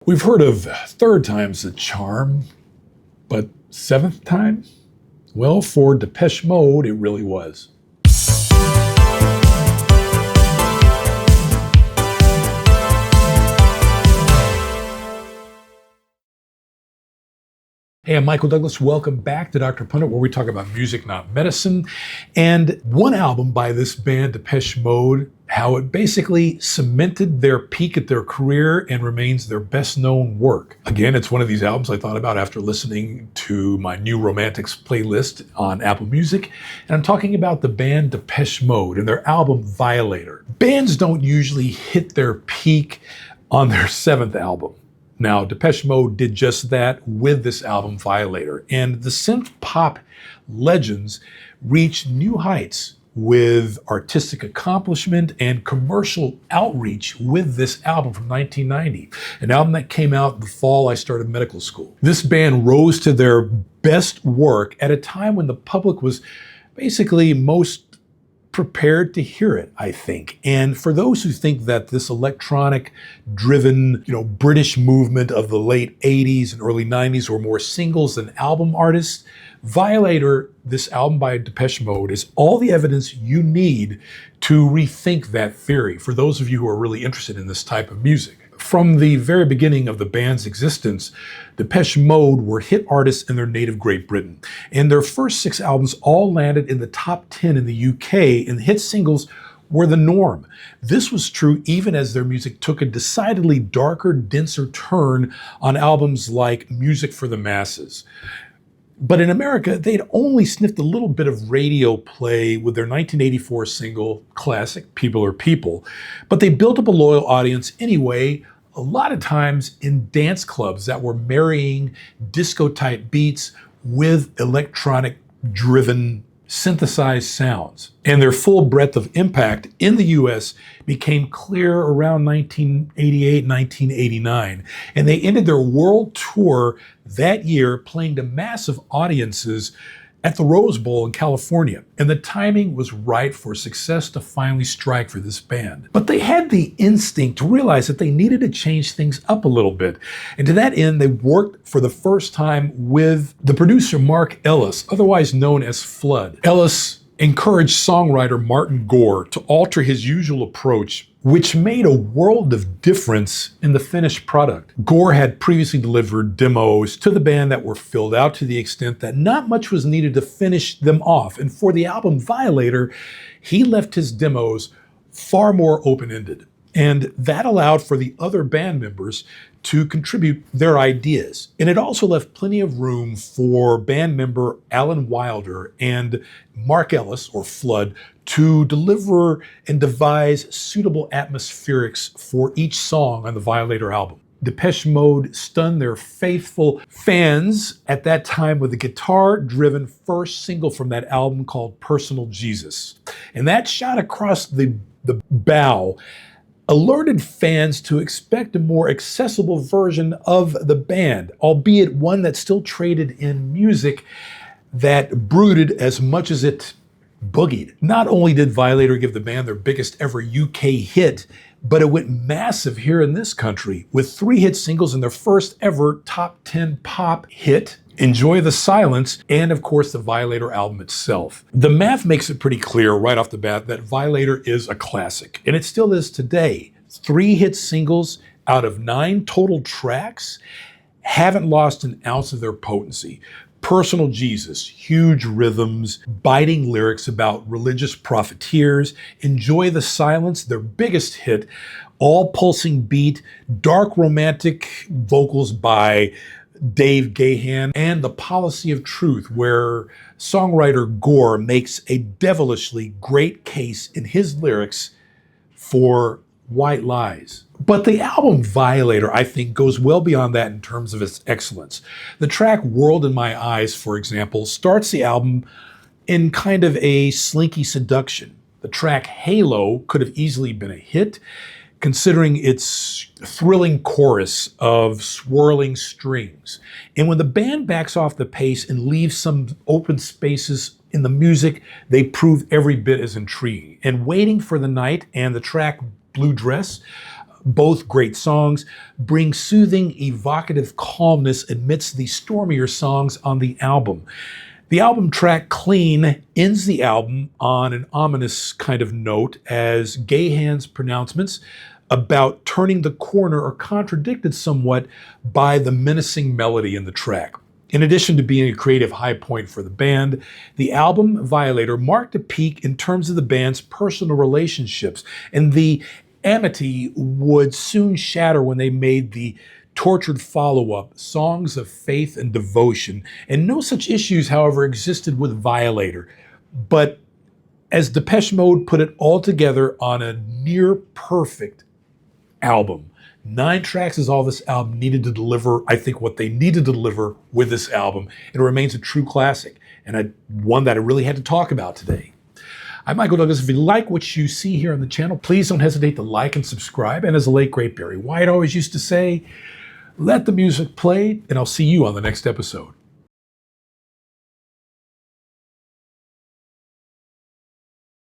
We've heard of third time's the charm, but seventh time? Well, for Depeche Mode, it really was. Hey, I'm Michael Douglas. Welcome back to Dr. Pundit, where we talk about music, not medicine. And one album by this band, Depeche Mode, how it basically cemented their peak at their career and remains their best known work. Again, it's one of these albums I thought about after listening to my New Romantics playlist on Apple Music. And I'm talking about the band Depeche Mode and their album Violator. Bands don't usually hit their peak on their seventh album. Now, Depeche Mode did just that with this album, Violator, and the synth pop legends reached new heights with artistic accomplishment and commercial outreach with this album from 1990, an album that came out the fall I started medical school. This band rose to their best work at a time when the public was basically most prepared to hear it, I think. And for those who think that this electronic-driven, British movement of the late 80s and early 90s were more singles than album artists, Violator, this album by Depeche Mode, is all the evidence you need to rethink that theory for those of you who are really interested in this type of music. From the very beginning of the band's existence, Depeche Mode were hit artists in their native Great Britain, and their first 6 albums all landed in the top 10 in the UK, and hit singles were the norm. This was true even as their music took a decidedly darker, denser turn on albums like Music for the Masses. But in America, they'd only sniffed a little bit of radio play with their 1984 single classic, People Are People. But they built up a loyal audience anyway, a lot of times in dance clubs that were marrying disco-type beats with electronic-driven synthesized sounds. And their full breadth of impact in the US became clear around 1988, 1989. And they ended their world tour that year playing to massive audiences at the Rose Bowl in California. And the timing was right for success to finally strike for this band. But they had the instinct to realize that they needed to change things up a little bit. And to that end, they worked for the first time with the producer Mark Ellis, otherwise known as Flood. Ellis encouraged songwriter Martin Gore to alter his usual approach, which made a world of difference in the finished product. Gore had previously delivered demos to the band that were filled out to the extent that not much was needed to finish them off. And for the album Violator, he left his demos far more open-ended. And that allowed for the other band members to contribute their ideas. And it also left plenty of room for band member Alan Wilder and Mark Ellis, or Flood, to deliver and devise suitable atmospherics for each song on the Violator album. Depeche Mode stunned their faithful fans at that time with a guitar-driven first single from that album called Personal Jesus. And that shot across the bow alerted fans to expect a more accessible version of the band, albeit one that still traded in music that brooded as much as it boogied. Not only did Violator give the band their biggest ever UK hit, but it went massive here in this country with 3 hit singles and their first ever top 10 pop hit, Enjoy the Silence, and of course the Violator album itself. The math makes it pretty clear right off the bat that Violator is a classic, and it still is today. 3 hit singles out of 9 total tracks haven't lost an ounce of their potency. Personal Jesus, huge rhythms, biting lyrics about religious profiteers. Enjoy the Silence, their biggest hit, all pulsing beat, dark romantic vocals by Dave Gahan, and The Policy of Truth, where songwriter Gore makes a devilishly great case in his lyrics for white lies. But the album Violator, I think, goes well beyond that in terms of its excellence. The track World in My Eyes, for example, starts the album in kind of a slinky seduction. The track Halo could have easily been a hit, considering its thrilling chorus of swirling strings. And when the band backs off the pace and leaves some open spaces in the music, they prove every bit as intriguing. And Waiting for the Night and the track Blue Dress Both great songs bring soothing, evocative calmness amidst the stormier songs on the album. The album track Clean ends the album on an ominous kind of note as Gahan's pronouncements about turning the corner are contradicted somewhat by the menacing melody in the track. In addition to being a creative high point for the band, the album Violator marked a peak in terms of the band's personal relationships, and the amity would soon shatter when they made the tortured follow-up, Songs of Faith and Devotion. And no such issues, however, existed with Violator. But as Depeche Mode put it all together on a near-perfect album. 9 tracks is all this album needed to deliver, I think, what they needed to deliver with this album. It remains a true classic, and one that I really had to talk about today. I'm Michael Douglas. If you like what you see here on the channel, please don't hesitate to like and subscribe. And as the late, great Barry White always used to say, let the music play, and I'll see you on the next episode.